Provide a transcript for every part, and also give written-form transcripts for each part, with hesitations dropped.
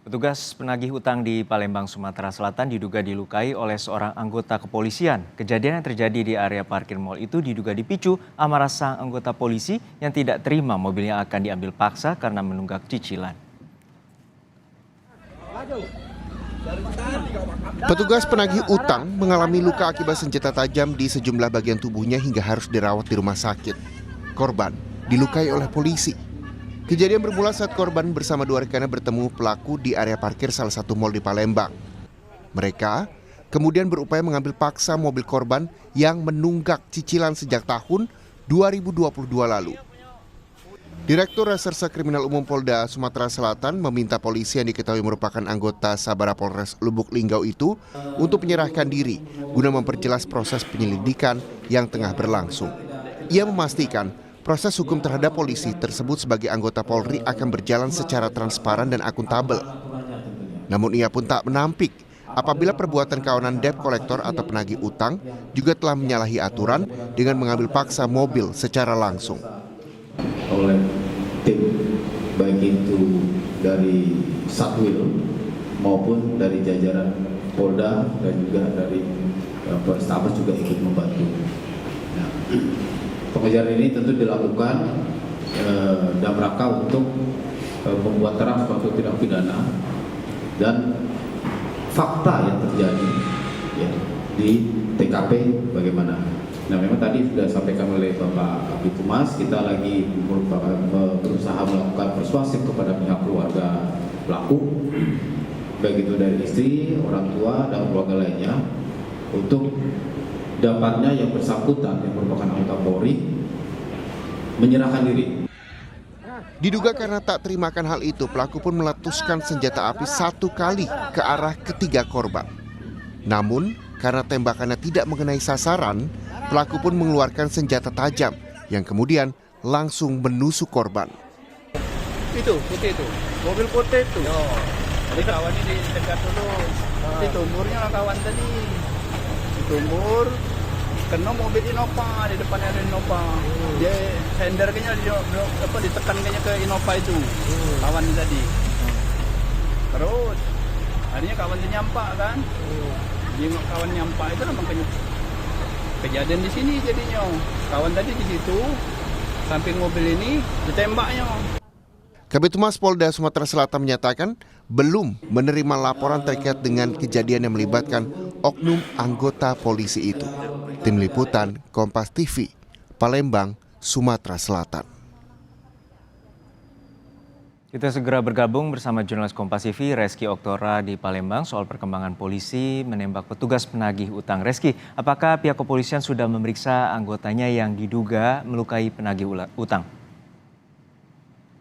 Petugas penagih utang di Palembang, Sumatera Selatan diduga dilukai oleh seorang anggota kepolisian. Kejadian yang terjadi di area parkir mal itu diduga dipicu amarah sang anggota polisi yang tidak terima mobilnya akan diambil paksa karena menunggak cicilan. Petugas penagih utang mengalami luka akibat senjata tajam di sejumlah bagian tubuhnya hingga harus dirawat di rumah sakit. Korban dilukai oleh polisi. Kejadian bermula saat korban bersama dua rekannya bertemu pelaku di area parkir salah satu mal di Palembang. Mereka kemudian berupaya mengambil paksa mobil korban yang menunggak cicilan sejak tahun 2022 lalu. Direktur Reserse Kriminal Umum Polda Sumatera Selatan meminta polisi yang diketahui merupakan anggota Sabara Polres Lubuk Linggau itu untuk menyerahkan diri guna memperjelas proses penyelidikan yang tengah berlangsung. Ia memastikan proses hukum terhadap polisi tersebut sebagai anggota Polri akan berjalan secara transparan dan akuntabel. Namun ia pun tak menampik apabila perbuatan kawanan debt collector atau penagih utang juga telah menyalahi aturan dengan mengambil paksa mobil secara langsung. Oleh tim baik itu dari Satwil maupun dari jajaran Polda dan juga dari Polrestabes juga ikut membantu. Nah, pengejaran ini tentu dilakukan dalam rangka untuk membuat terang suatu tindak pidana dan fakta yang terjadi ya, di TKP bagaimana. Nah, memang tadi sudah disampaikan oleh Bapak Kabid Humas, kita lagi berusaha melakukan persuasif kepada pihak keluarga pelaku, baik itu dari istri, orang tua, dan keluarga lainnya, untuk dapatnya yang bersangkutan yang merupakan anggota Polri menyerahkan diri. Diduga karena tak terimakan hal itu, pelaku pun meletuskan senjata api satu kali ke arah ketiga korban. Namun, karena tembakannya tidak mengenai sasaran, pelaku pun mengeluarkan senjata tajam yang kemudian langsung menusuk korban. Itu, putih itu. Mobil putih itu. Jadi kawan ini dekat dulu. Itu umurnya kawan tadi. Itu umur kena mobil Innova, di depannya ada Innova. Dia sender kayaknya ditekan kayaknya ke Innova itu. Kawan tadi. Terus akhirnya kawan dia nyampak kan. Dia kawan nyampak itu memang kejadian di sini jadinya. Kawan tadi di situ samping mobil ini ditembaknya. Kabid Humas Polda Sumatera Selatan menyatakan belum menerima laporan terkait dengan kejadian yang melibatkan oknum anggota polisi itu. Tim Liputan Kompas TV, Palembang, Sumatera Selatan. Kita segera bergabung bersama jurnalis Kompas TV Reski Oktora di Palembang soal perkembangan polisi menembak petugas penagih utang. Reski, apakah pihak kepolisian sudah memeriksa anggotanya yang diduga melukai penagih utang?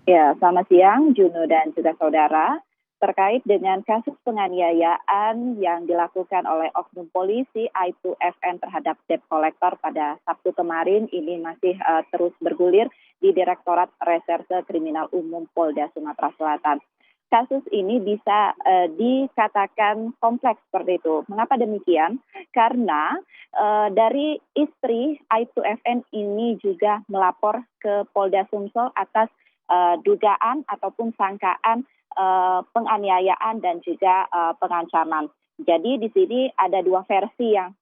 Ya, selamat siang Juno dan juga saudara. Terkait dengan kasus penganiayaan yang dilakukan oleh oknum polisi Aibtu FN terhadap debt collector pada Sabtu kemarin, ini masih terus bergulir di Direktorat Reserse Kriminal Umum Polda Sumatera Selatan. Kasus ini bisa dikatakan kompleks seperti itu. Mengapa demikian? Karena dari istri Aibtu FN ini juga melapor ke Polda Sumsel atas dugaan ataupun sangkaan penganiayaan dan juga pengancaman. Jadi di sini ada dua versi yang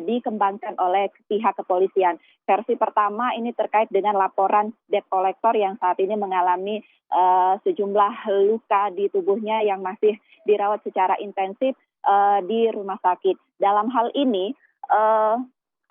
dikembangkan oleh pihak kepolisian. Versi pertama ini terkait dengan laporan debt collector yang saat ini mengalami sejumlah luka di tubuhnya yang masih dirawat secara intensif di rumah sakit. Dalam hal ini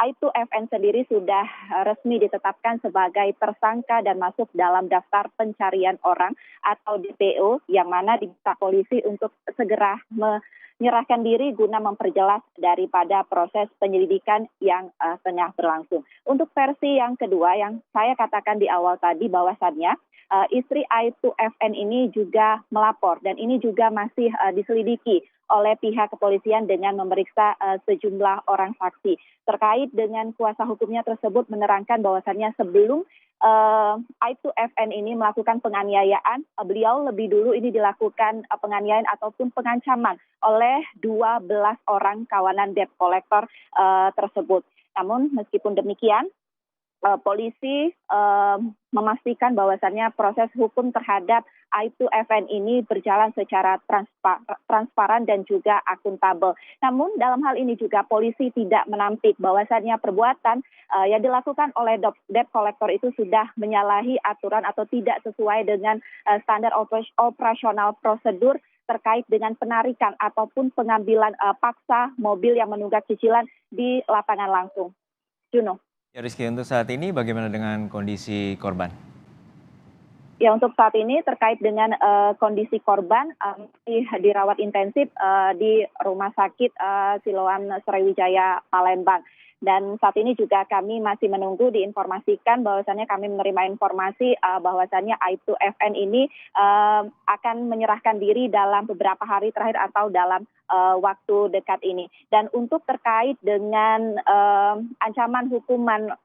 Aibtu FN sendiri sudah resmi ditetapkan sebagai tersangka dan masuk dalam daftar pencarian orang atau DPO yang mana diminta polisi untuk segera menyerahkan diri guna memperjelas daripada proses penyelidikan yang tengah berlangsung. Untuk versi yang kedua yang saya katakan di awal tadi bahwasannya istri Aibtu FN ini juga melapor dan ini juga masih diselidiki oleh pihak kepolisian dengan memeriksa sejumlah orang saksi. Terkait dengan kuasa hukumnya tersebut menerangkan bahwasannya sebelum Aibtu FN ini melakukan penganiayaan, beliau lebih dulu ini dilakukan penganiayaan ataupun pengancaman oleh 12 orang kawanan debt collector tersebut. Namun meskipun demikian, polisi memastikan bahwasannya proses hukum terhadap Aib2FN ini berjalan secara transparan dan juga akuntabel. Namun dalam hal ini juga polisi tidak menampik bahwasannya perbuatan yang dilakukan oleh debt collector itu sudah menyalahi aturan atau tidak sesuai dengan standar operasional prosedur terkait dengan penarikan ataupun pengambilan paksa mobil yang menunggak cicilan di lapangan langsung. Juno. Ya Rizky, untuk saat ini bagaimana dengan kondisi korban? Ya, untuk saat ini terkait dengan kondisi korban dirawat intensif di Rumah Sakit Siloam Sriwijaya Palembang. Dan saat ini juga kami masih menunggu diinformasikan bahwasannya kami menerima informasi bahwasannya Aib2FN ini akan menyerahkan diri dalam beberapa hari terakhir atau dalam waktu dekat ini. Dan untuk terkait dengan ancaman hukuman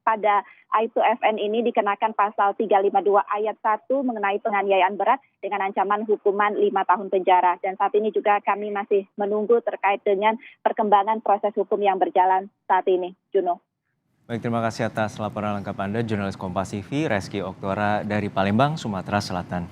pada Aib2FN ini dikenakan pasal 352 ayat 1 mengenai penganiayaan berat dengan ancaman hukuman 5 tahun penjara. Dan saat ini juga kami masih menunggu terkait dengan perkembangan proses hukum yang berjalan saat ini. Juno. Baik, terima kasih atas laporan lengkap Anda, jurnalis Kompas TV, Reski Oktora dari Palembang, Sumatera Selatan.